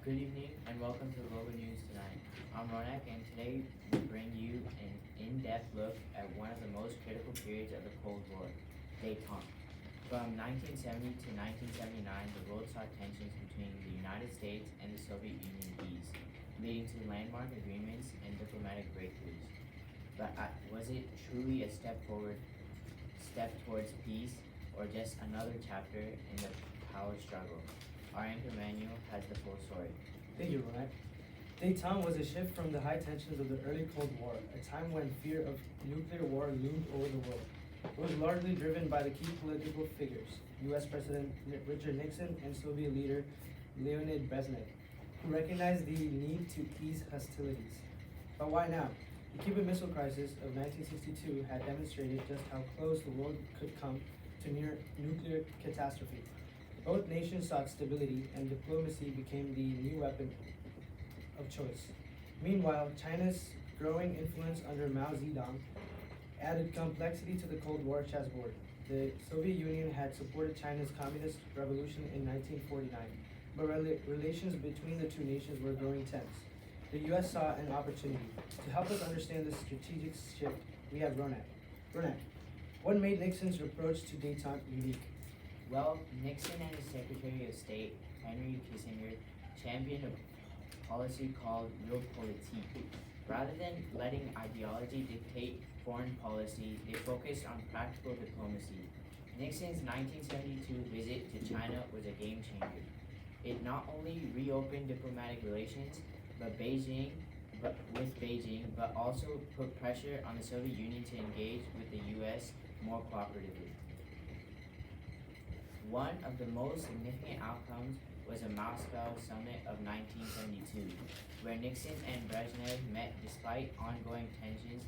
Good evening and welcome to Global News Tonight. I'm Ronak and today we bring you an in-depth look at one of the most critical periods of the Cold War, Detente. From 1970 to 1979, the world saw tensions between the United States and the Soviet Union ease, leading to landmark agreements and diplomatic breakthroughs. But was it truly a step towards peace, or just another chapter in the power struggle? Our anchor Manuel has the full story. Thank you, Ronak. Detente was a shift from the high tensions of the early Cold War, a time when fear of nuclear war loomed over the world. It was largely driven by the key political figures, U.S. President Richard Nixon and Soviet leader Leonid Brezhnev, who recognized the need to ease hostilities. But why now? The Cuban Missile Crisis of 1962 had demonstrated just how close the world could come to near nuclear catastrophe. Both nations sought stability, and diplomacy became the new weapon of choice. Meanwhile, China's growing influence under Mao Zedong added complexity to the Cold War chessboard. The Soviet Union had supported China's communist revolution in 1949, but relations between the two nations were growing tense. The U.S. saw an opportunity. To help us understand this strategic shift, we have Ronak. Ronak, what made Nixon's approach to Detente unique? Well, Nixon and his Secretary of State, Henry Kissinger, championed a policy called realpolitik. Rather than letting ideology dictate foreign policy, they focused on practical diplomacy. Nixon's 1972 visit to China was a game changer. It not only reopened diplomatic relations with Beijing, but also put pressure on the Soviet Union to engage with the U.S. more cooperatively. One of the most significant outcomes was the Moscow Summit of 1972, where Nixon and Brezhnev met despite ongoing tensions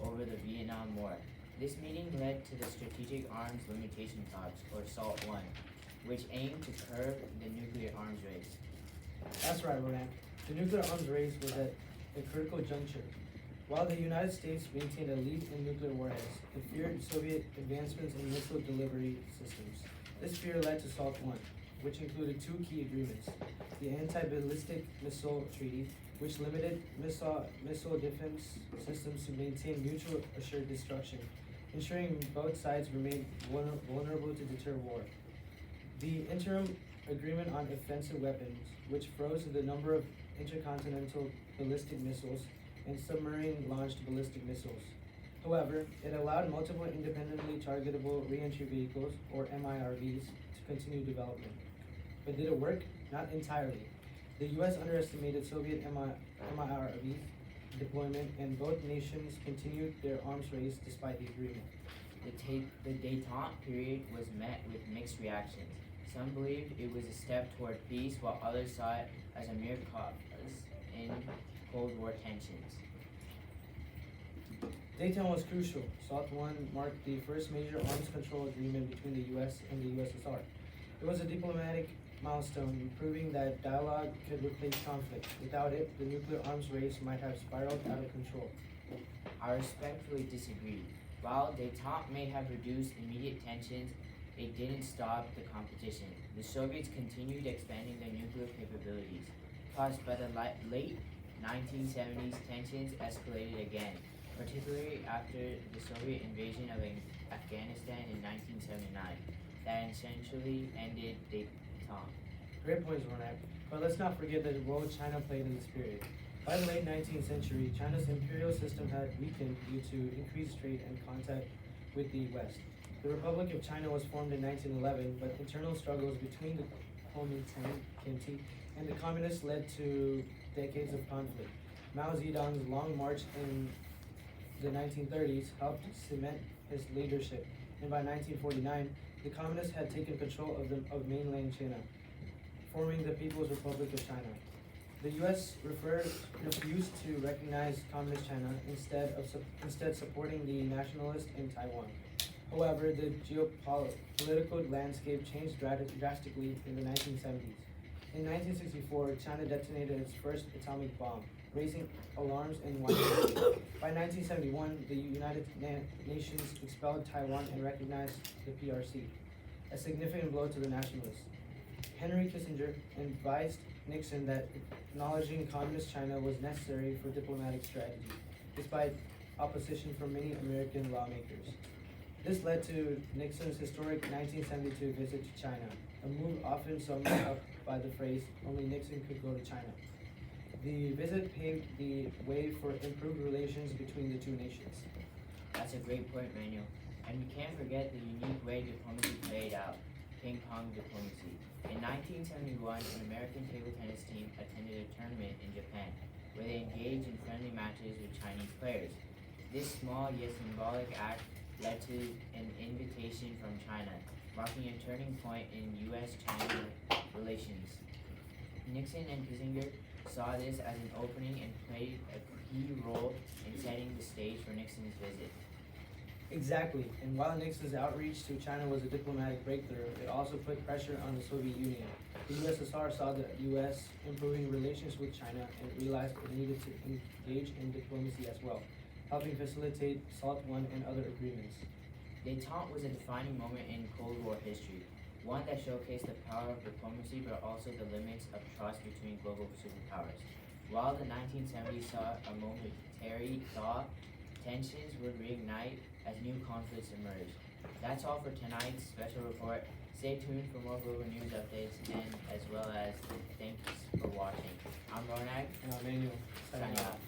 over the Vietnam War. This meeting led to the Strategic Arms Limitation Talks, or SALT I, which aimed to curb the nuclear arms race. That's right, Ronak. The nuclear arms race was at a critical juncture. While the United States maintained a lead in nuclear warheads, it feared Soviet advancements in missile delivery systems. This fear led to SALT I, which included two key agreements: the Anti-Ballistic Missile Treaty, which limited missile defense systems to maintain mutual assured destruction, ensuring both sides remained vulnerable to deter war. The Interim Agreement on Offensive Weapons, which froze the number of intercontinental ballistic missiles and submarine-launched ballistic missiles. However, it allowed multiple independently targetable re-entry vehicles, or MIRVs, to continue development. But did it work? Not entirely. The U.S. underestimated Soviet MIRV deployment, and both nations continued their arms race despite the agreement. The Detente period was met with mixed reactions. Some believed it was a step toward peace, while others saw it as a mere cause in Cold War tensions. Detente was crucial. SALT I marked the first major arms control agreement between the U.S. and the USSR. It was a diplomatic milestone, proving that dialogue could replace conflict. Without it, the nuclear arms race might have spiraled out of control. I respectfully disagree. While Detente may have reduced immediate tensions, it didn't stop the competition. The Soviets continued expanding their nuclear capabilities. Caused by the late 1970s, tensions escalated again, particularly after the Soviet invasion of Afghanistan in 1979, that essentially ended Detente. Great points, Ronak. But let's not forget the role China played in this period. By the late 19th century, China's imperial system had weakened due to increased trade and contact with the West. The Republic of China was formed in 1911, but internal struggles between the Kuomintang and the communists led to decades of conflict. Mao Zedong's long march in the 1930s helped cement his leadership, and by 1949, the communists had taken control of mainland China, forming the People's Republic of China. The U.S. refused to recognize Communist China, instead supporting the nationalists in Taiwan. However, the geopolitical landscape changed drastically in the 1970s. In 1964, China detonated its first atomic bomb, raising alarms in Washington. By 1971, the United Nations expelled Taiwan and recognized the PRC, a significant blow to the nationalists. Henry Kissinger advised Nixon that acknowledging Communist China was necessary for diplomatic strategy, despite opposition from many American lawmakers. This led to Nixon's historic 1972 visit to China, a move often summed up by the phrase, "Only Nixon could go to China." The visit paved the way for improved relations between the two nations. That's a great point, Manuel. And we can't forget the unique way diplomacy played out, ping pong diplomacy. In 1971, an American table tennis team attended a tournament in Japan, where they engaged in friendly matches with Chinese players. This small yet symbolic act led to an invitation from China, marking a turning point in U.S.-China relations. Nixon and Kissinger saw this as an opening and played a key role in setting the stage for Nixon's visit. Exactly, and while Nixon's outreach to China was a diplomatic breakthrough, it also put pressure on the Soviet Union. The USSR saw the US improving relations with China and realized it needed to engage in diplomacy as well, helping facilitate SALT I and other agreements. Detente was a defining moment in Cold War history, one that showcased the power of diplomacy but also the limits of trust between global superpowers. While the 1970s saw a momentary thaw, tensions would reignite as new conflicts emerged. That's all for tonight's special report. Stay tuned for more global news updates and as well as thanks for watching. I'm Ronak. And I'm Manuel. Signing out.